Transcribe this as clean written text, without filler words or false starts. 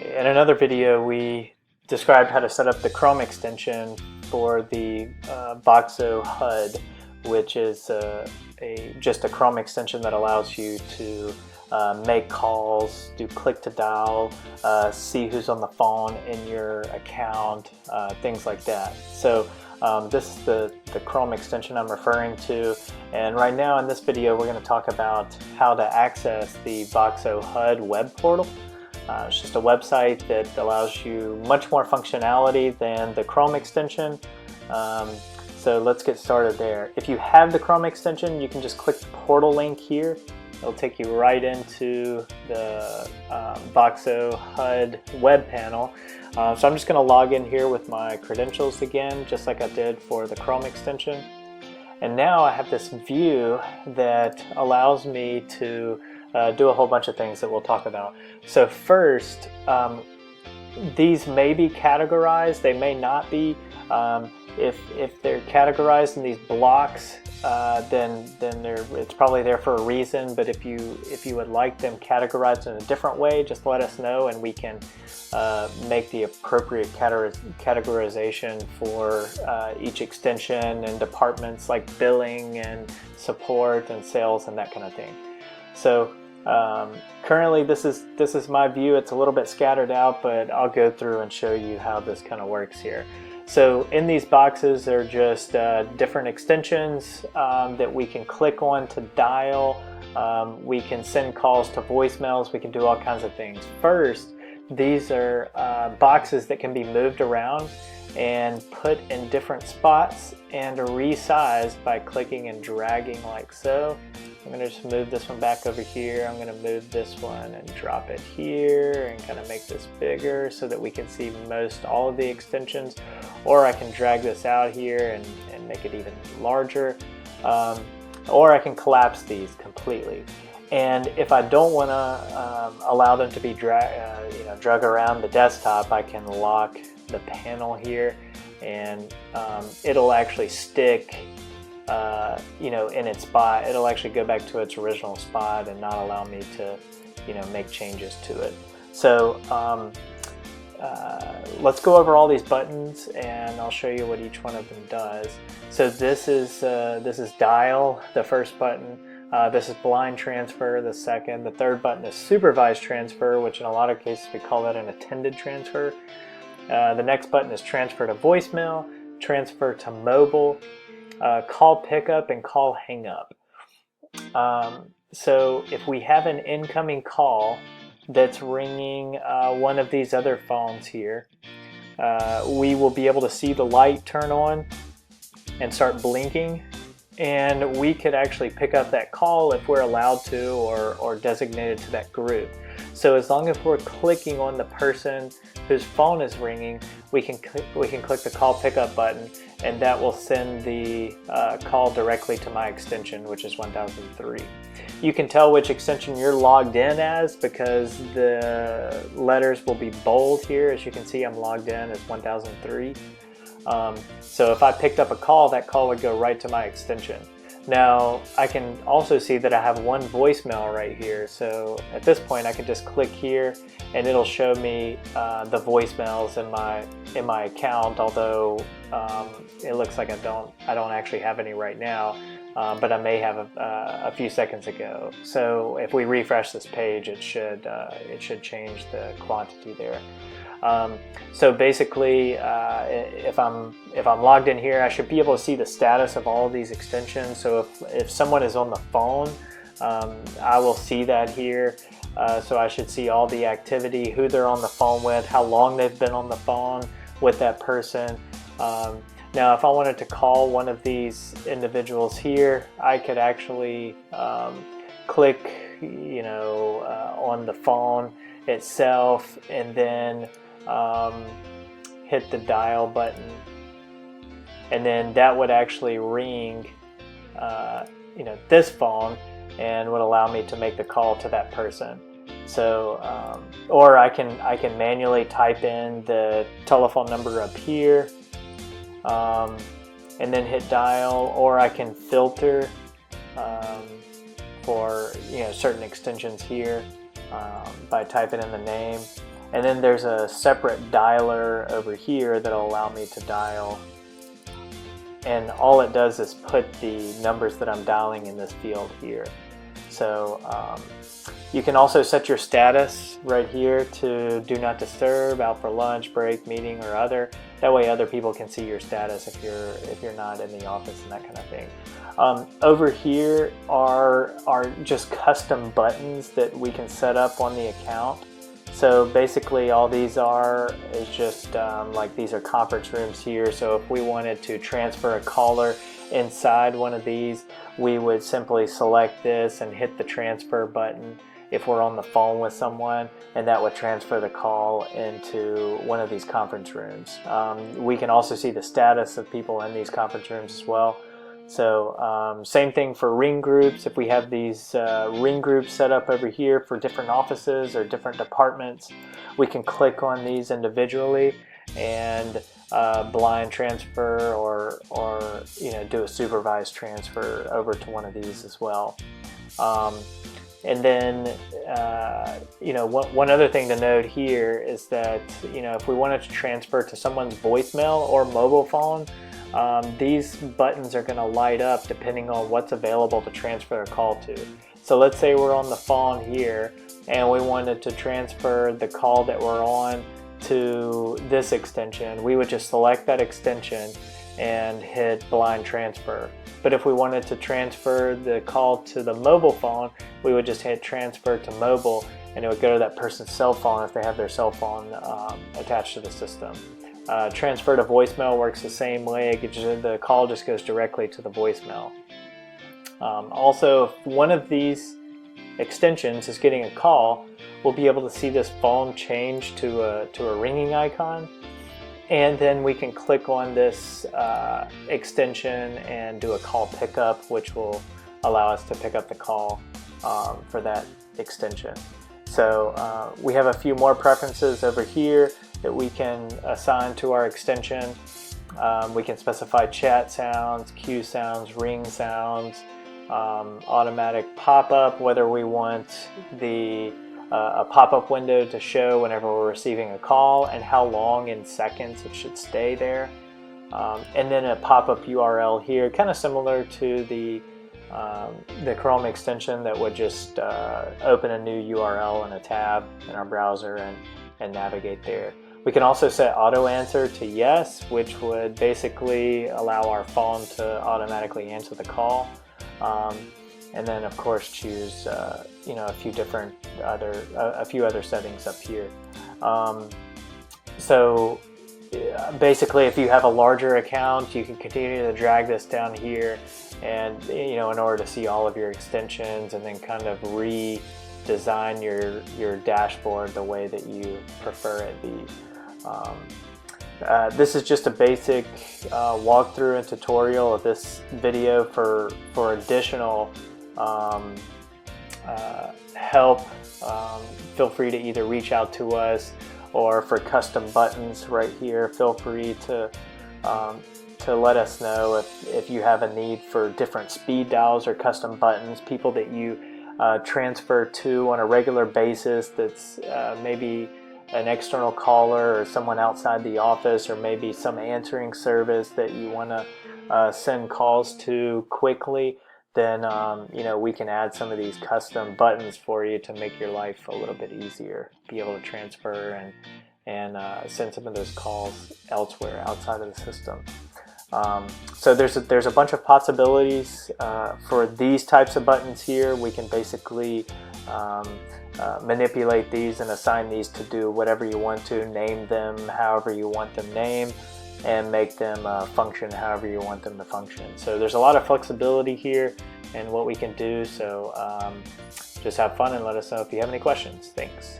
In another video, we described how to set up the Chrome extension for the VOXO HUD, which is just a Chrome extension that allows you to make calls, do click to dial, see who's on the phone in your account, things like that. So this is the Chrome extension I'm referring to, and right now in this video we're going to talk about how to access the VOXO HUD web portal. It's just a website that allows you much more functionality than the Chrome extension. So let's get started there. If you have the Chrome extension, you can just click the portal link here. It'll take you right into the VOXO HUD web panel. So I'm just going to log in here with my credentials again, just like I did for the Chrome extension. And now I have this view that allows me to do a whole bunch of things that we'll talk about. So first, these may be categorized, they may not be. If they're categorized in these blocks, then it's probably there for a reason. But if you would like them categorized in a different way, just let us know and we can make the appropriate categorization for each extension and departments like billing and support and sales and that kind of thing. So currently this is my view. It's a little bit scattered out, but I'll go through and show you how this kind of works here. So in these boxes, they're just different extensions that we can click on to dial. We can send calls to voicemails. We can do all kinds of things. First, these are boxes that can be moved around and put in different spots and resized by clicking and dragging like so. I'm going to just move this one back over here. I'm going to move this one and drop it here and kind of make this bigger so that we can see all of the extensions. Or I can drag this out here and make it even larger. Or I can collapse these completely. And if I don't want to allow them to be drug around the desktop, I can lock the panel here, and it'll actually stick in its spot. It'll actually go back to its original spot and not allow me to make changes to it. So let's go over all these buttons and I'll show you what each one of them does. So this is dial, the first button. This is blind transfer, the second. The third button is supervised transfer, which in a lot of cases we call that an attended transfer. The next button is transfer to voicemail, transfer to mobile, call pickup, and call hang up. So if we have an incoming call that's ringing one of these other phones here, we will be able to see the light turn on and start blinking, and we could actually pick up that call if we're allowed to or designated to that group. So as long as we're clicking on the person whose phone is ringing, we can click the call pickup button, and that will send the call directly to my extension, which is 1003. You can tell which extension you're logged in as because the letters will be bold here. As you can see, I'm logged in as 1003. So if I picked up a call, that call would go right to my extension. Now I can also see that I have one voicemail right here. So at this point I can just click here and it'll show me the voicemails in my account, although it looks like I don't actually have any right now, but I may have a few seconds ago. So if we refresh this page, it should change the quantity there. So basically, if I'm logged in here, I should be able to see the status of all of these extensions. So if someone is on the phone, I will see that here. So I should see all the activity, who they're on the phone with, how long they've been on the phone with that person. Now, if I wanted to call one of these individuals here, I could actually click, on the phone itself and then hit the dial button, and then that would actually ring this phone and would allow me to make the call to that person. So or I can manually type in the telephone number up here and then hit dial, or I can filter for certain extensions here by typing in the name. And then there's a separate dialer over here that'll allow me to dial. And all it does is put the numbers that I'm dialing in this field here. So you can also set your status right here to do not disturb, out for lunch, break, meeting, or other. That way other people can see your status if you're not in the office and that kind of thing. Over here are just custom buttons that we can set up on the account. So basically all these is just like these are conference rooms here. So if we wanted to transfer a caller inside one of these, we would simply select this and hit the transfer button if we're on the phone with someone, and that would transfer the call into one of these conference rooms. We can also see the status of people in these conference rooms as well. So same thing for ring groups. If we have these ring groups set up over here for different offices or different departments, we can click on these individually and blind transfer or do a supervised transfer over to one of these as well. And then one other thing to note here is that if we wanted to transfer to someone's voicemail or mobile phone, these buttons are going to light up depending on what's available to transfer a call to. So let's say we're on the phone here and we wanted to transfer the call that we're on to this extension. We would just select that extension and hit blind transfer. But if we wanted to transfer the call to the mobile phone, we would just hit transfer to mobile, and it would go to that person's cell phone if they have their cell phone attached to the system. Transfer to voicemail works the same way. The call just goes directly to the voicemail. Also, if one of these extensions is getting a call, we'll be able to see this phone change to a ringing icon. And then we can click on this extension and do a call pickup, which will allow us to pick up the call for that extension. So we have a few more preferences over here that we can assign to our extension. We can specify chat sounds, cue sounds, ring sounds, automatic pop-up, whether we want a pop-up window to show whenever we're receiving a call and how long in seconds it should stay there. And then a pop-up URL here, kind of similar to the Chrome extension that would just open a new URL in a tab in our browser and navigate there. We can also set auto answer to yes, which would basically allow our phone to automatically answer the call. And then of course choose a few other settings up here. So basically, if you have a larger account, you can continue to drag this down here, and in order to see all of your extensions, and then kind of redesign your dashboard the way that you prefer it be. This is just a basic walkthrough and tutorial of this video. For additional help, feel free to either reach out to us, or for custom buttons right here, feel free to let us know if you have a need for different speed dials or custom buttons, people that you transfer to on a regular basis that's maybe an external caller or someone outside the office, or maybe some answering service that you want to send calls to quickly. Then we can add some of these custom buttons for you to make your life a little bit easier, be able to transfer and send some of those calls elsewhere outside of the system. So there's a bunch of possibilities for these types of buttons here. We can basically manipulate these and assign these to do whatever you want to, name them however you want them named, and make them function however you want them to function. So there's a lot of flexibility here in what we can do. So just have fun and let us know if you have any questions. Thanks.